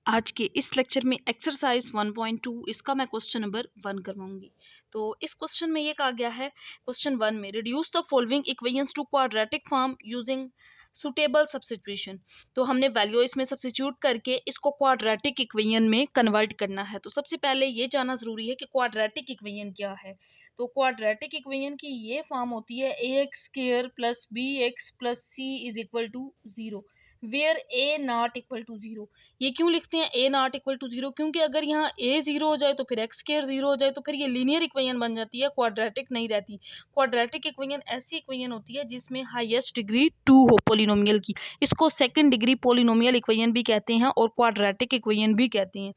आज के इस लेक्चर में एक्सरसाइज 1.2 इसका मैं क्वेश्चन नंबर 1 करवाऊंगी। तो इस क्वेश्चन में ये कहा गया है, क्वेश्चन 1 में reduce the following equations to quadratic form using suitable substitution. तो हमने वैल्यू इसमें सब्स्टिट्यूट करके इसको क्वाड्रेटिक इक्वेशन में कन्वर्ट करना है। तो सबसे पहले ये जानना जरूरी है कि क्वाड्रेटिक इक्वेशन क्या है। तो क्वाड्रेटिक इक्वेशन की ये फॉर्म होती है a x square plus b x plus c is equal to zero, where a not equal to zero. ये क्यों लिखते हैं a not equal to zero? क्योंकि अगर यहाँ ए जीरो हो जाए तो फिर एक्स स्क्वायर जीरो हो जाए तो फिर ये लीनियर इक्वेशन बन जाती है, क्वाड्रेटिक नहीं रहती। क्वाड्रेटिक इक्वेशन ऐसी इक्वेशन होती है जिसमें हाईएस्ट डिग्री 2 हो पोलिनोमियल की। इसको सेकंड डिग्री पोलिनोमियल इक्वेशन भी कहते हैं और क्वाड्रेटिक इक्वेशन भी कहते हैं।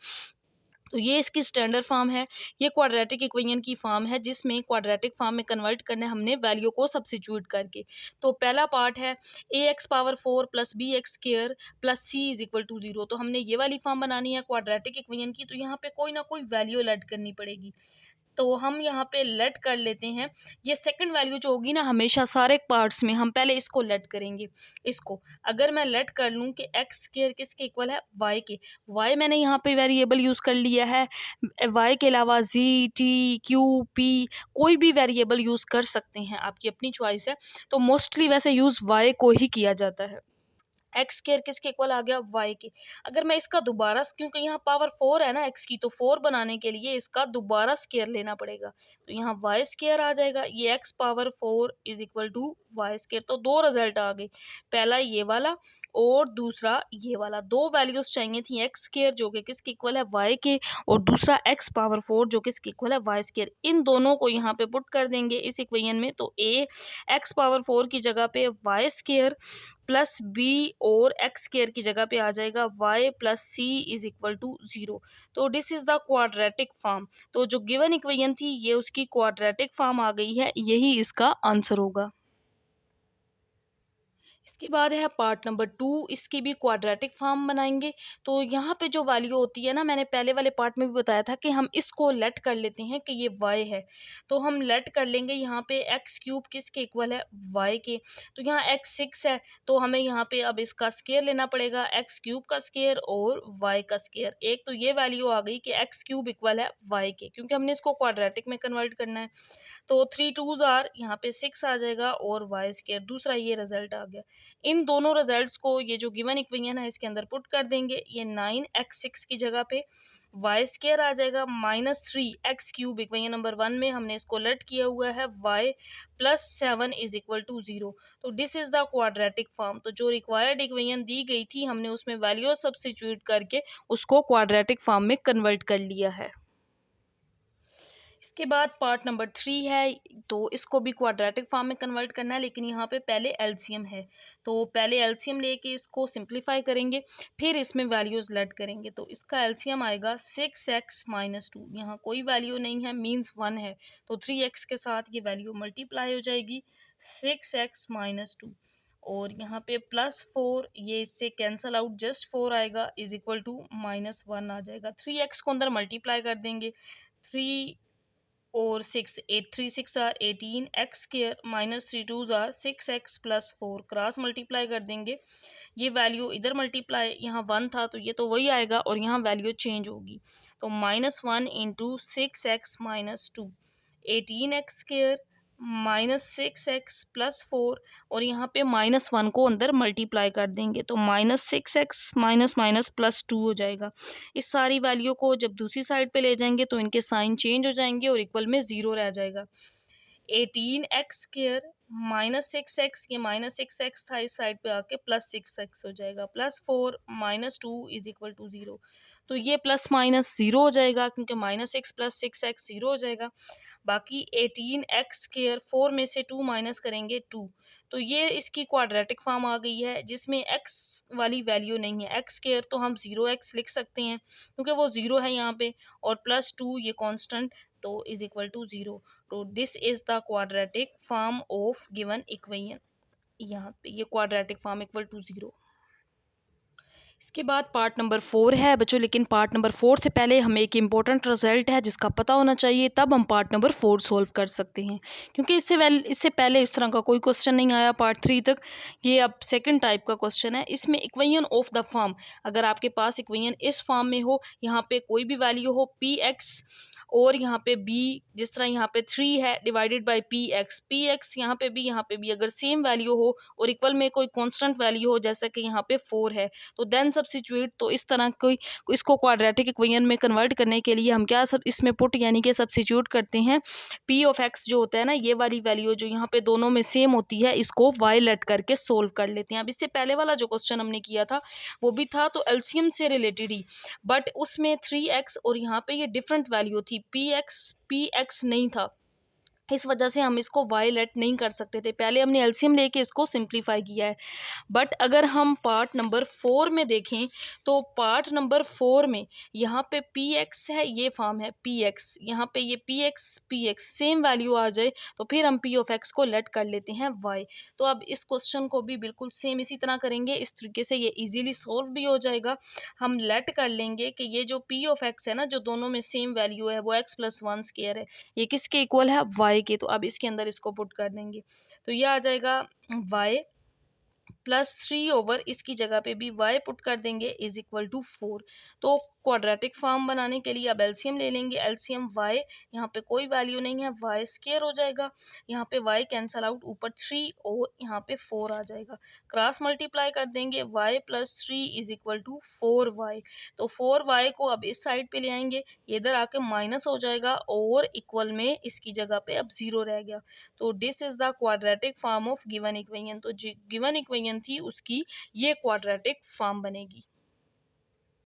तो ये इसकी स्टैंडर्ड फॉर्म है। ये क्वाड्रेटिक इक्वेशन की फॉर्म है जिसमें क्वाड्रेटिक फॉर्म में कन्वर्ट करना है हमने वैल्यू को सब्स्टिट्यूट करके। तो पहला पार्ट है a x power 4 plus b x square plus c is equal to zero. तो हमने ये वाली फॉर्म बनानी है क्वाड्रेटिक इक्वेशन की। तो यहाँ पे कोई ना कोई वैल्यू ऐड करनी पड़ेगी। तो हम यहाँ पे लेट कर लेते हैं। ये सेकंड वैल्यू जो होगी ना, हमेशा सारे पार्ट्स में हम पहले इसको लेट करेंगे। इसको अगर मैं लेट कर लूँ कि एक्स स्क्वायर किसके इक्वल है, वाई के। वाई मैंने यहाँ पे वेरिएबल यूज़ कर लिया है। वाई के अलावा जी टी क्यू पी कोई भी वेरिएबल यूज़ कर सकते हैं, आपकी अपनी चॉइस है। तो मोस्टली वैसे यूज़ वाई को ही किया जाता है। एक्स स्क्वायर किसके इक्वल आ गया, वाई के। अगर मैं इसका दोबारा, क्योंकि यहाँ पावर 4 है ना एक्स की, तो 4 बनाने के लिए इसका दोबारा स्क्वायर लेना पड़ेगा। तो यहाँ वाई स्क्वायर आ जाएगा। ये X power 4 is equal to Y square. तो दो रिजल्ट आ गए, पहला ये वाला और दूसरा ये वाला। दो वैल्यूज चाहिए थी, एक्स स्क्वायर जो कि किसके इक्वल है, वाई के, और दूसरा एक्स पावर 4 जो किसके इक्वल है, वाई स्क्वायर। इन दोनों को यहाँ पे पुट कर देंगे इस इक्वेशन में। तो ए एक्स पावर 4 की जगह पे वाई स्क्वायर प्लस बी और एक्स स्क्वायर की जगह पे आ जाएगा y plus c is equal to zero. तो this is the quadratic form. तो जो गिवन इक्वेशन थी ये उसकी क्वाड्रेटिक फॉर्म आ गई है, यही इसका आंसर होगा। इसके बाद है पार्ट नंबर 2, इसकी भी क्वाड्रेटिक फॉर्म बनाएंगे। तो यहाँ पे जो वैल्यू होती है ना, मैंने पहले वाले पार्ट में भी बताया था कि हम इसको लेट कर लेते हैं कि ये y है। तो हम लेट कर लेंगे यहाँ पे एक्स क्यूब किसके इक्वल है, y के। तो यहाँ x 6 है, तो हमें यहाँ पे अब इसका स्क्वायर लेना पड़ेगा, एक्स क्यूब का स्क्वायर और y का स्क्वायर। एक तो ये वैल्यू आ गई कि एक्स क्यूब इक्वल है y के, क्योंकि हमने इसको क्वाड्रेटिक में कन्वर्ट करना है। तो 3 2s आर, यहाँ पे 6 आ जाएगा और वाई स्क्वायर। दूसरा ये रिजल्ट आ गया। इन दोनों रिजल्ट्स को ये जो गिवन इक्वेशन है इसके अंदर पुट कर देंगे। ये 9x6 की जगह पे वाई स्क्वायर आ जाएगा minus 3x cube. Equation number 1 में हमने इसको लेट किया हुआ है y plus 7 is equal to zero. तो this is the quadratic form. तो जो रिक्वायर्ड इक्वेशन दी गई थी हमने उसमें वैल्यू सब्स्टिट्यूट करके उसको क्वाड्रेटिक फॉर्म में कन्वर्ट कर लिया है। इसके बाद पार्ट नंबर 3 है, तो इसको भी क्वाड्रेटिक फॉर्म में कन्वर्ट करना है, लेकिन यहाँ पे पहले एलसीएम है। तो पहले एलसीएम लेके इसको सिंप्लीफाई करेंगे, फिर इसमें वैल्यूज लेट करेंगे। तो इसका एलसीएम आएगा 6x माइनस 2। यहाँ कोई वैल्यू नहीं है, मीन्स 1 है। तो 3x के साथ ये वैल्यू मल्टीप्लाई हो जाएगी, 6x माइनस 2। और यहाँ पे प्लस 4, ये इससे कैंसल आउट, जस्ट 4 आएगा, इज इक्वल टू माइनस 1 आ जाएगा। 3x को अंदर मल्टीप्लाई कर देंगे, 3 और 6, 8 3 6 are 18, x square minus 3 2 are 6x plus 4, cross multiply कर देंगे। ये वैल्यू इधर मल्टीप्लाई, यहाँ 1 था तो ये तो वही आएगा और यहाँ वैल्यू चेंज होगी। तो -1 into 6x minus 2, 18x square minus 6x plus 4, और यहाँ पे -1 को अंदर मल्टीप्लाई कर देंगे। तो -6x माइनस माइनस प्लस 2 हो जाएगा। इस सारी वैल्यू को जब दूसरी साइड पे ले जाएंगे तो इनके साइन चेंज हो जाएंगे और इक्वल में 0 रह जाएगा। 18x स्क्वायर माइनस 6x, ये माइनस 6x था, इस साइड पे आके प्लस 6x हो जाएगा, plus 4 minus 2 is equal to 0। तो ये प्लस माइनस 0 हो जाएगा, क्योंकि -6 प्लस 6x 0 हो जाएगा। बाकी 18x स्क्वायर, 4 में से 2 माइनस करेंगे 2। तो ये इसकी क्वाड्रेटिक फॉर्म आ गई है जिसमें x वाली वैल्यू नहीं है। x स्क्वायर तो हम 0x लिख सकते हैं क्योंकि वो 0 है यहाँ पे, और प्लस 2 ये कांस्टेंट, तो इज इक्वल टू 0। तो this is the quadratic form of given equation. यहाँ पे ये क्वाड्रेटिक फॉर्म इक्वल टू 0। इसके बाद पार्ट नंबर 4 है बच्चों, लेकिन पार्ट नंबर 4 से पहले हमें एक इम्पॉर्टेंट रिजल्ट है जिसका पता होना चाहिए, तब हम पार्ट नंबर 4 सॉल्व कर सकते हैं, क्योंकि इससे पहले इस तरह का कोई क्वेश्चन नहीं आया पार्ट 3 तक। ये अब सेकंड टाइप का क्वेश्चन है। इसमें इक्वेशन ऑफ द फॉर्म, अगर आपके पास इक्वेशन इस फॉर्म में हो, यहाँ पे कोई भी वैल्यू हो पी एक्स, और यहाँ पे b, जिस तरह यहाँ पे 3 है डिवाइडेड बाई पी एक्स यहाँ पे भी अगर सेम वैल्यू हो और इक्वल में कोई कांस्टेंट वैल्यू हो, जैसा कि यहाँ पे 4 है, तो देन सब्स्टिट्यूट, तो इस तरह कोई इसको क्वाड्रेटिक इक्वेशन में कन्वर्ट करने के लिए हम क्या सब इसमें पुट यानी कि सब्स्टिट्यूट करते हैं। p ऑफ x जो होता है ना, ये वाली वैल्यू जो यहाँ पे दोनों में सेम होती है, इसको y लेट करके सोल्व कर लेते हैं। अब इससे पहले वाला जो क्वेश्चन हमने किया था वो भी था तो एलसीएम से रिलेटेड ही, बट उसमें 3x और यहाँ पे ये डिफरेंट वैल्यू थी, पी एक्स नहीं था, इस वजह से हम इसको वायलेट नहीं कर सकते थे। पहले हमने एलसीएम लेके इसको सिंप्लीफाई किया है। बट अगर हम पार्ट नंबर 4 में देखें, तो पार्ट नंबर 4 में यहाँ पे पी एक्स है, ये फॉर्म है पी एक्स, यहाँ पे ये पी एक्स सेम वैल्यू आ जाए तो फिर हम पी ऑफ एक्स को लेट कर लेते हैं वाई। तो अब इस क्वेश्चन को भी बिल्कुल सेम इसी तरह करेंगे, इस तरीके से ये इजीली सॉल्व भी हो जाएगा। हम लेट कर लेंगे कि ये जो पी ऑफ एक्स है ना, जो दोनों में सेम वैल्यू है, वो एक्स प्लस 1 स्क्वायर है, ये किसके इक्वल है, वाई के। तो अब इसके अंदर इसको पुट कर देंगे, तो ये आ जाएगा वाई प्लस 3 ओवर, इसकी जगह पे भी y पुट कर देंगे, इज इक्वल टू 4। तो क्वाड्रेटिक फॉर्म बनाने के लिए अब एलसीएम ले लेंगे, एलसीएम y, यहाँ पे कोई वैल्यू नहीं है, y स्क्वायर हो जाएगा, यहाँ पे y कैंसल आउट, ऊपर 3 और यहाँ पे 4 आ जाएगा, क्रॉस मल्टीप्लाई कर देंगे, y plus 3 is equal to 4y। तो 4y को अब इस साइड पे ले आएंगे, इधर आके माइनस हो जाएगा और इक्वल में इसकी जगह पे अब 0 रह गया। तो this is the quadratic form of given equation. तो गिवन इक्वेशन थी उसकी ये क्वाड्रेटिक फॉर्म बनेगी।